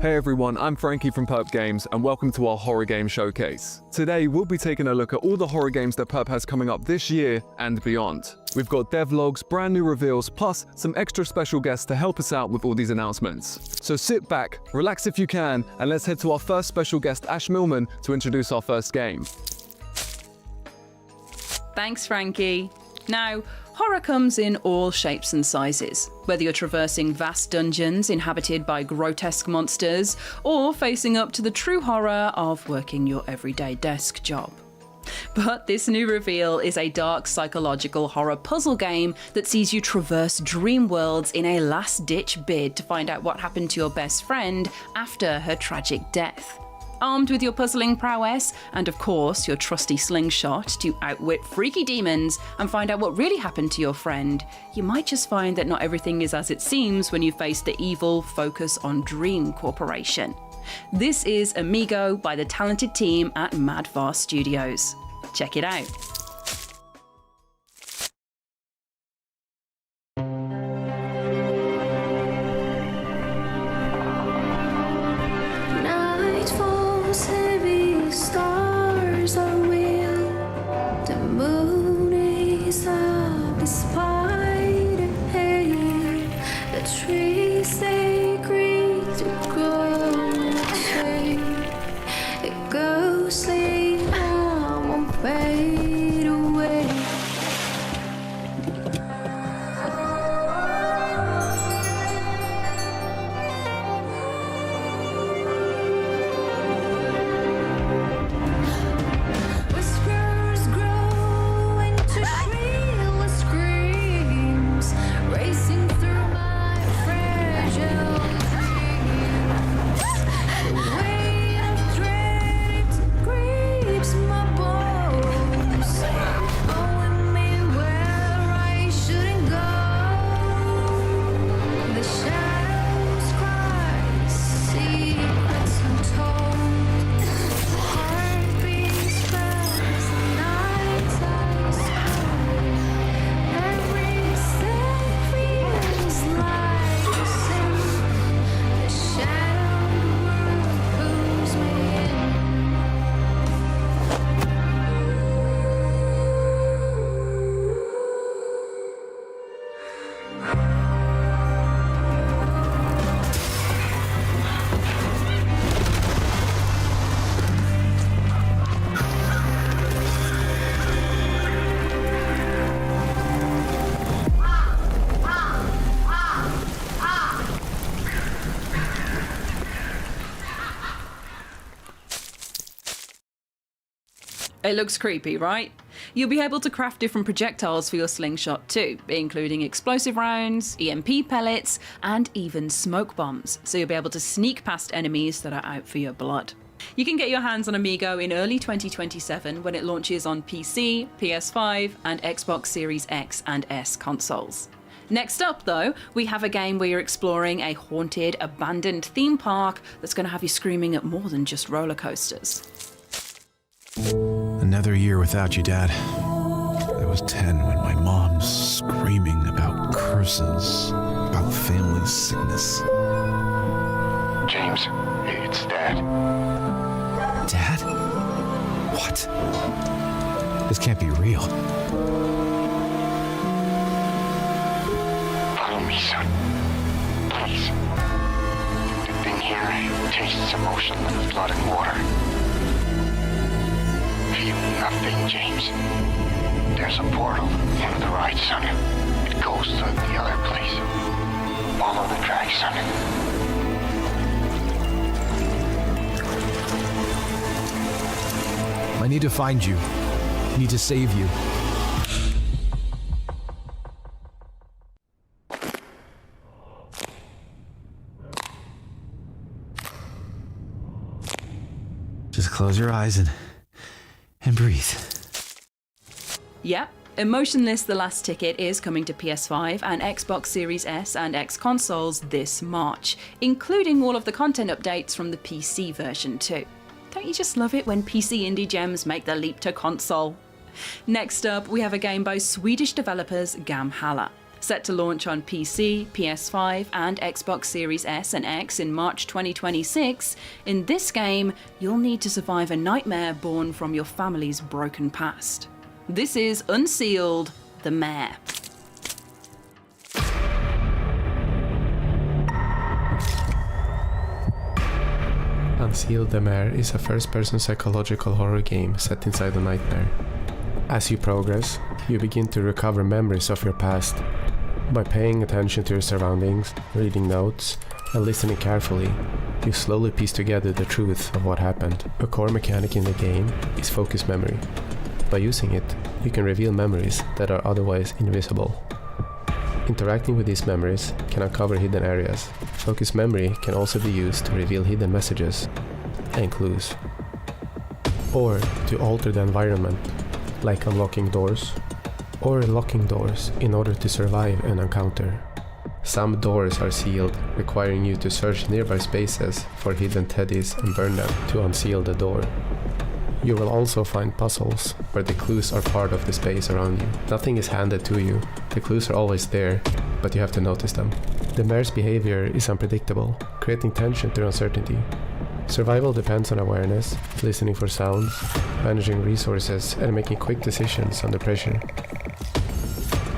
Hey everyone, I'm Frankie from Perp Games, and welcome to our Horror Games Showcase. Today, we'll be taking a look at all the horror games that Perp has coming up this year and beyond. We've got devlogs, brand new reveals, plus some extra special guests to help us out with all these announcements. So sit back, relax if you can, and let's head to our first special guest, Ash Millman, to introduce our first game. Thanks, Frankie. Now, horror comes in all shapes and sizes, whether you're traversing vast dungeons inhabited by grotesque monsters, or facing up to the true horror of working your everyday desk job. But this new reveal is a dark psychological horror puzzle game that sees you traverse dream worlds in a last-ditch bid to find out what happened to your best friend after her tragic death. Armed with your puzzling prowess, and of course your trusty slingshot to outwit freaky demons and find out what really happened to your friend, you might just find that not everything is as it seems when you face the evil Focus on Dream Corporation. This is Amigo by the talented team at Madvar Studios. Check it out. Ghostly It looks creepy, right? You'll be able to craft different projectiles for your slingshot too, including explosive rounds, EMP pellets, and even smoke bombs, so you'll be able to sneak past enemies that are out for your blood. You can get your hands on Amigo in early 2027 when it launches on PC, PS5, and Xbox Series X and S consoles. Next up, though, we have a game where you're exploring a haunted, abandoned theme park that's going to have you screaming at more than just roller coasters. Another year without you, Dad. I was 10 when my mom's screaming about curses, about family sickness. James, it's Dad. Dad? What? This can't be real. Follow me, son. Please. The thing here tastes emotionless blood and water. Feel nothing, James. There's a portal on the right, son. It goes to the other place. Follow the track, son. I need to find you. I need to save you. Just close your eyes and breathe. Yep, Emotionless The Last Ticket is coming to PS5 and Xbox Series S and X consoles this March, including all of the content updates from the PC version too. Don't you just love it when PC indie gems make the leap to console? Next up, we have a game by Swedish developers Gamhalla. Set to launch on PC, PS5 and Xbox Series S and X in March 2026, in this game, you'll need to survive a nightmare born from your family's broken past. This is Unsealed, the Mare. Unsealed, the Mare is a first-person psychological horror game set inside a nightmare. As you progress, you begin to recover memories of your past. By paying attention to your surroundings, reading notes, and listening carefully, you slowly piece together the truth of what happened. A core mechanic in the game is focus memory. By using it, you can reveal memories that are otherwise invisible. Interacting with these memories can uncover hidden areas. Focus memory can also be used to reveal hidden messages and clues, or to alter the environment, like unlocking doors or locking doors in order to survive an encounter. Some doors are sealed, requiring you to search nearby spaces for hidden teddies and burn them to unseal the door. You will also find puzzles where the clues are part of the space around you. Nothing is handed to you, the clues are always there, but you have to notice them. The mare's behavior is unpredictable, creating tension through uncertainty. Survival depends on awareness, listening for sounds, managing resources, and making quick decisions under pressure.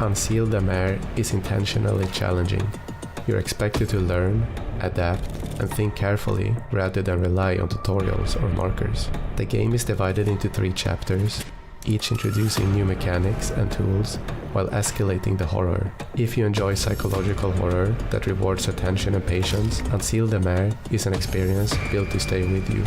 Unsealed, the Mare is intentionally challenging. You're expected to learn, adapt, and think carefully rather than rely on tutorials or markers. The game is divided into 3 chapters, each introducing new mechanics and tools while escalating the horror. If you enjoy psychological horror that rewards attention and patience, Unsealed, the Mare is an experience built to stay with you.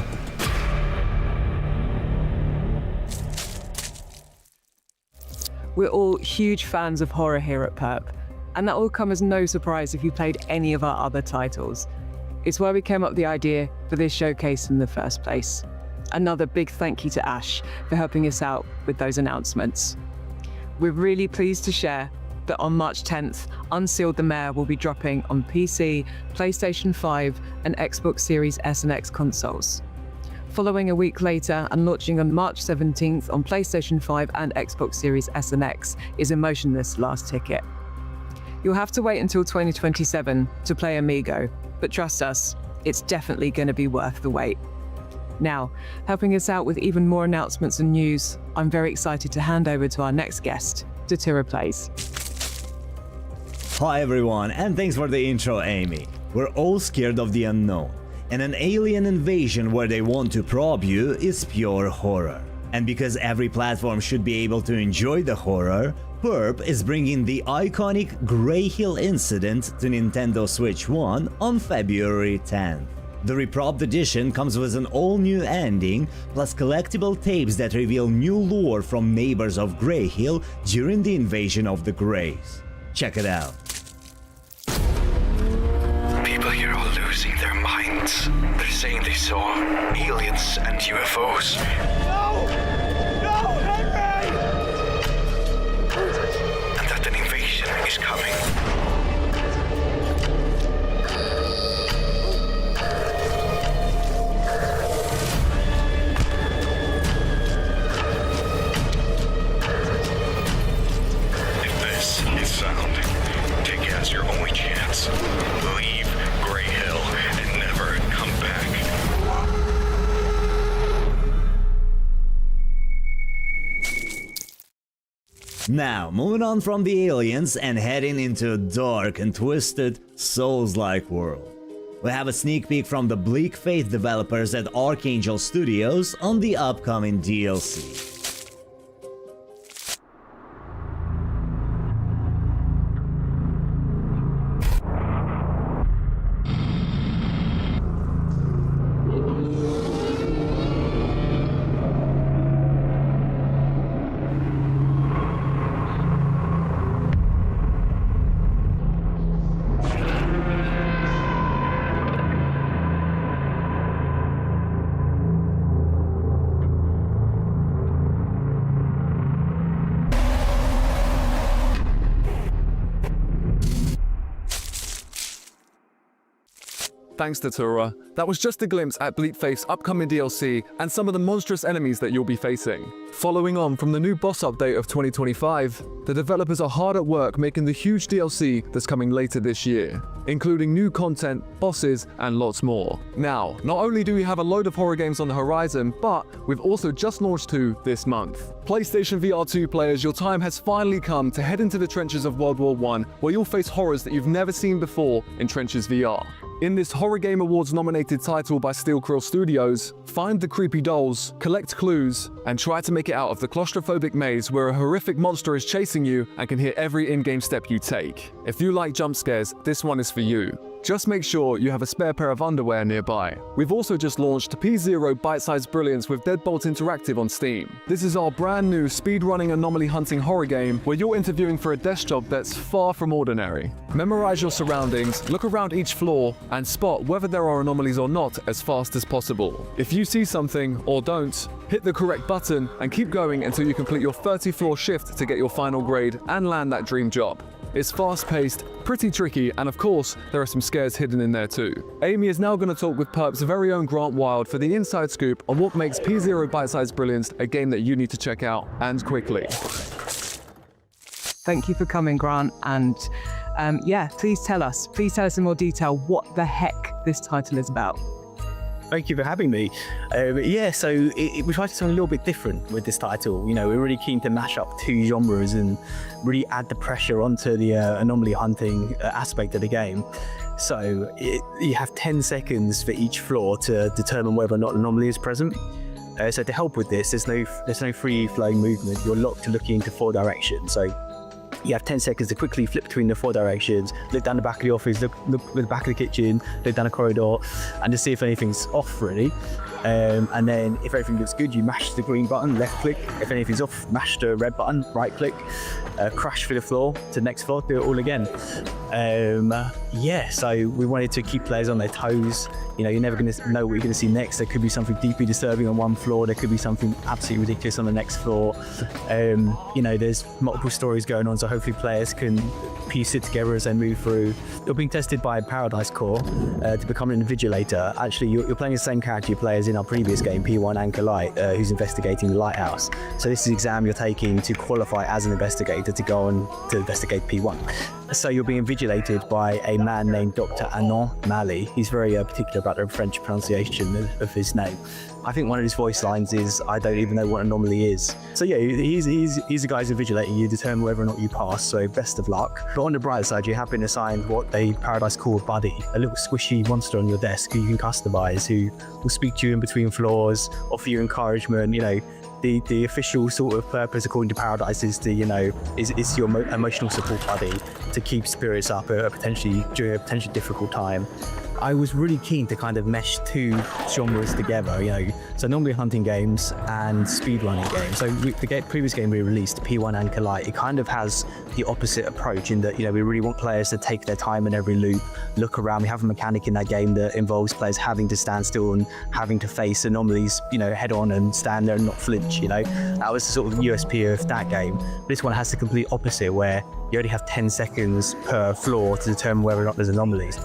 We're all huge fans of horror here at Perp, and that will come as no surprise if you played any of our other titles. It's why we came up with the idea for this showcase in the first place. Another big thank you to Ash for helping us out with those announcements. We're really pleased to share that on March 10th, Unsealed, the Mare will be dropping on PC, PlayStation 5, and Xbox Series S and X consoles. Following a week later and launching on March 17th on PlayStation 5 and Xbox Series S and X is Emotionless Last Ticket. You'll have to wait until 2027 to play Amigo, but trust us, it's definitely going to be worth the wait. Now, helping us out with even more announcements and news, I'm very excited to hand over to our next guest, Tira Plays. Hi everyone, and thanks for the intro, Amy. We're all scared of the unknown, and an alien invasion where they want to probe you is pure horror. And because every platform should be able to enjoy the horror, Perp is bringing the iconic Greyhill Incident to Nintendo Switch 1 on February 10th. The repropped edition comes with an all-new ending, plus collectible tapes that reveal new lore from neighbors of Greyhill during the invasion of the Greys. Check it out. People here are losing their minds. They're saying they saw aliens and UFOs. No! No, Henry! And that an invasion is coming. Your only chance. Leave Greyhill and never come back. Now, moving on from the aliens and heading into a dark and twisted, Souls-like world. We have a sneak peek from the Bleak Faith developers at Archangel Studios on the upcoming DLC. Thanks to Tura. That was just a glimpse at Bleak Faith's upcoming DLC and some of the monstrous enemies that you'll be facing. Following on from the new boss update of 2025, the developers are hard at work making the huge DLC that's coming later this year, including new content, bosses, and lots more. Now, not only do we have a load of horror games on the horizon, but we've also just launched 2 this month. PlayStation VR 2 players, your time has finally come to head into the trenches of World War I, where you'll face horrors that you've never seen before in Trenches VR. In this Horror Game Awards nominated title by Steel Quill Studios, find the creepy dolls, collect clues, and try to make it out of the claustrophobic maze where a horrific monster is chasing you and can hear every in-game step you take. If you like jump scares, this one is for you. Just make sure you have a spare pair of underwear nearby. We've also just launched P0 Bitesize Brilliance with Deadbolt Interactive on Steam. This is our brand new speedrunning anomaly hunting horror game where you're interviewing for a desk job that's far from ordinary. Memorize your surroundings, look around each floor, and spot whether there are anomalies or not as fast as possible. If you see something, or don't, hit the correct button and keep going until you complete your 30-floor shift to get your final grade and land that dream job. It's fast-paced, pretty tricky, and of course, there are some scares hidden in there too. Amy is now going to talk with Perp's very own Grant Wild for the inside scoop on what makes P0 Bitesize Brilliance a game that you need to check out, and quickly. Thank you for coming, Grant, and please tell us in more detail what the heck this title is about. Thank you for having me. So we tried something a little bit different with this title. You know, we're really keen to mash up 2 genres and really add the pressure onto the anomaly hunting aspect of the game. So you have 10 seconds for each floor to determine whether or not an anomaly is present. So to help with this, there's no free-flowing movement. You're locked to looking into 4 directions. So you have 10 seconds to quickly flip between the 4 directions, look down the back of the office, look at the back of the kitchen, look down a corridor, and just see if anything's off, really. And then if everything looks good, you mash the green button, left click. If anything's off, mash the red button, right click. Crash through the floor to the next floor, do it all again. So we wanted to keep players on their toes. You know, you're never going to know what you're going to see next. There could be something deeply disturbing on one floor. There could be something absolutely ridiculous on the next floor. There's multiple stories going on, so hopefully players can piece it together as they move through. You're being tested by Paradise Core to become an invigilator. Actually, you're playing the same character you play as in our previous game, P1 Anchor Light, who's investigating the lighthouse. So this is the exam you're taking to qualify as an investigator to go on to investigate P1. So you're being invigilated by a man named Dr. Anon Mali. He's very particular about the French pronunciation of his name. I think one of his voice lines is, "I don't even know what an anomaly is." So yeah, he's the guy who's invigilating you, determine whether or not you pass, so best of luck. But on the bright side, you have been assigned what they Paradise call a buddy, a little squishy monster on your desk who you can customize, who will speak to you in between floors, offer you encouragement, the official sort of purpose, according to Paradise, is to, you know, is your emotional support buddy to keep spirits up during a potentially difficult time. I was really keen to kind of mesh two genres together, you know, so normally hunting games and speedrunning games. So the previous game we released, P1 and Collide, it kind of has the opposite approach in that, you know, we really want players to take their time in every loop, look around. We have a mechanic in that game that involves players having to stand still and having to face anomalies, you know, head on and stand there and not flinch, you know. That was the sort of USP of that game. This one has the complete opposite, where you only have 10 seconds per floor to determine whether or not there's anomalies.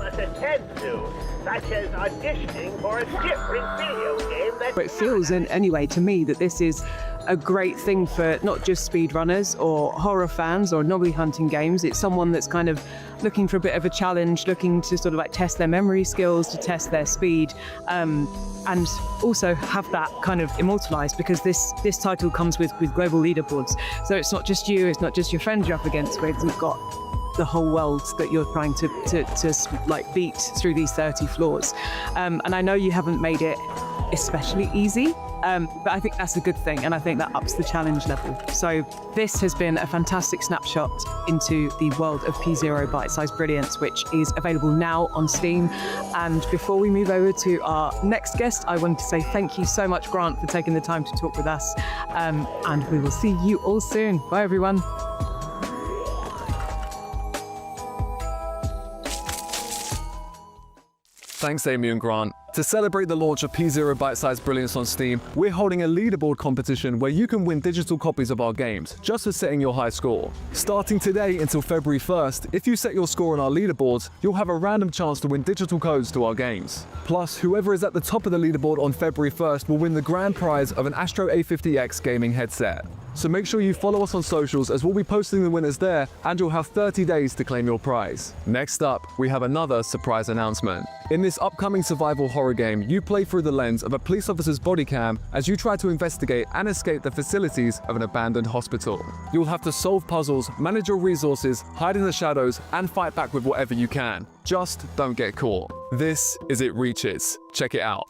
Such as auditioning for a different video game that... It feels, anyway, to me, that this is a great thing for not just speedrunners or horror fans or anomaly hunting games. It's someone that's kind of looking for a bit of a challenge, looking to sort of like test their memory skills, to test their speed, and also have that kind of immortalized, because this title comes with global leaderboards. So it's not just you, it's not just your friends you're up against, but you've got the whole world that you're trying to like beat through these 30 floors. And I know you haven't made it especially easy, but I think that's a good thing, and I think that ups the challenge level. So this has been a fantastic snapshot into the world of P0 Bitesize Brilliance, which is available now on Steam. And before we move over to our next guest, I wanted to say thank you so much, Grant, for taking the time to talk with us, and we will see you all soon. Bye, everyone. Thanks, Amy and Grant. To celebrate the launch of P0 Bitesize Brilliance on Steam, we're holding a leaderboard competition where you can win digital copies of our games, just for setting your high score. Starting today until February 1st, if you set your score on our leaderboards, you'll have a random chance to win digital codes to our games. Plus, whoever is at the top of the leaderboard on February 1st will win the grand prize of an Astro A50X gaming headset. So make sure you follow us on socials, as we'll be posting the winners there, and you'll have 30 days to claim your prize. Next up, we have another surprise announcement. In this upcoming survival horror game, you play through the lens of a police officer's body cam as you try to investigate and escape the facilities of an abandoned hospital. You'll have to solve puzzles, manage your resources, hide in the shadows, and fight back with whatever you can. Just don't get caught. This is It Reaches. Check it out.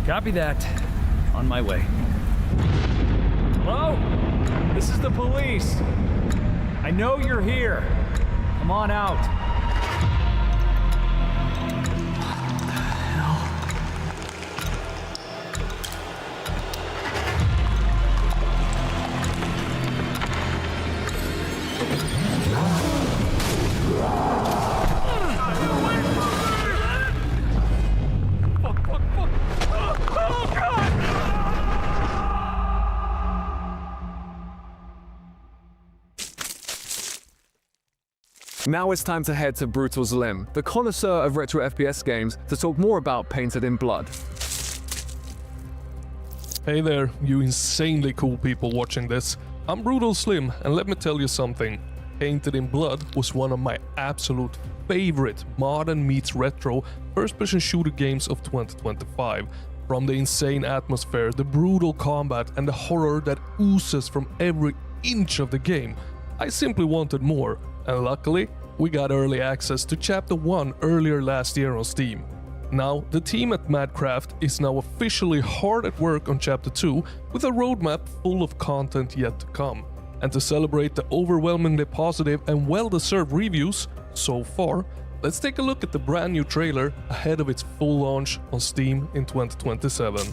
Copy that. On my way. Hello? This is the police. I know you're here. Come on out. Now it's time to head to Brutal's Limb, the connoisseur of retro FPS games, to talk more about Painted in Blood. Hey there, you insanely cool people watching this. I'm Brutal Slim, and let me tell you something. Painted in Blood was one of my absolute favorite modern meets retro first-person shooter games of 2025. From the insane atmosphere, the brutal combat, and the horror that oozes from every inch of the game, I simply wanted more. And luckily, we got early access to Chapter 1 earlier last year on Steam. Now, the team at Madcraft is now officially hard at work on Chapter 2 with a roadmap full of content yet to come. And to celebrate the overwhelmingly positive and well-deserved reviews so far, let's take a look at the brand new trailer ahead of its full launch on Steam in 2027.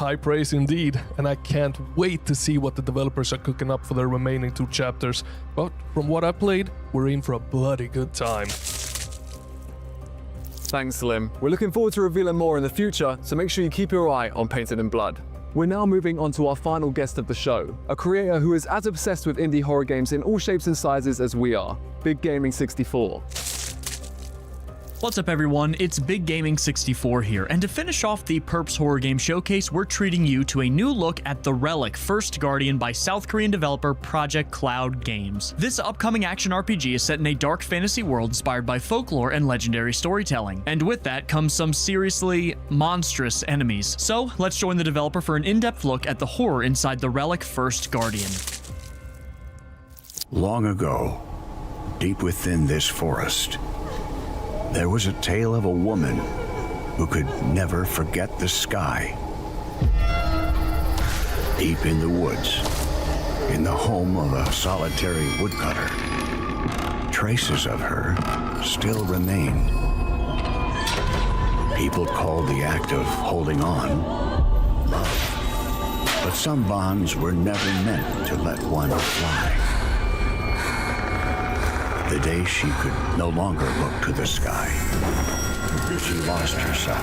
high praise indeed, and I can't wait to see what the developers are cooking up for their remaining 2 chapters. But from what I played, we're in for a bloody good time. Thanks, Slim. We're looking forward to revealing more in the future, so make sure you keep your eye on Painted in Blood. We're now moving on to our final guest of the show, a creator who is as obsessed with indie horror games in all shapes and sizes as we are, Big Gaming 64. What's up everyone, it's Big Gaming 64 here, and to finish off the Perp's Horror Games Showcase, we're treating you to a new look at The Relic First Guardian by South Korean developer Project Cloud Games. This upcoming action RPG is set in a dark fantasy world inspired by folklore and legendary storytelling, and with that comes some seriously monstrous enemies. So let's join the developer for an in-depth look at the horror inside The Relic First Guardian. Long ago, deep within this forest, there was a tale of a woman who could never forget the sky. Deep in the woods, in the home of a solitary woodcutter, traces of her still remain. People called the act of holding on love, but some bonds were never meant to let one fly. The day she could no longer look to the sky, she lost herself.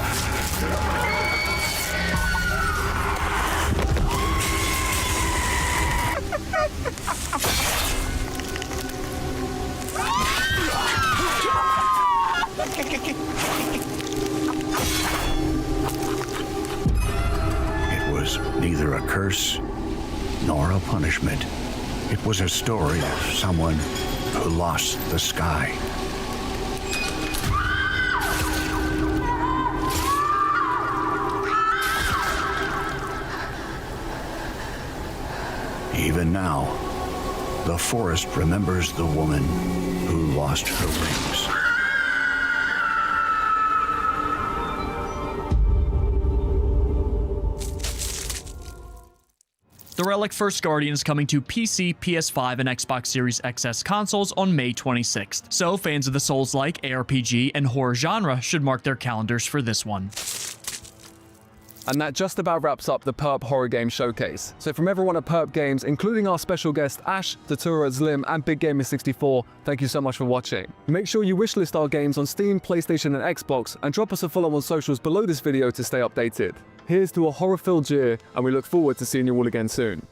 It was neither a curse nor a punishment. It was a story of someone who lost the sky. Even now, the forest remembers the woman who lost her wings. The Relic First Guardian is coming to PC, PS5, and Xbox Series XS consoles on May 26th, so fans of the Souls-like, ARPG, and horror genre should mark their calendars for this one. And that just about wraps up the Perp Horror Games Showcase. So from everyone at Perp Games, including our special guest Ash, Datura, Slim, and Big Gaming 64, thank you so much for watching. Make sure you wishlist our games on Steam, PlayStation, and Xbox, and drop us a follow on socials below this video to stay updated. Here's to a horror-filled year, and we look forward to seeing you all again soon.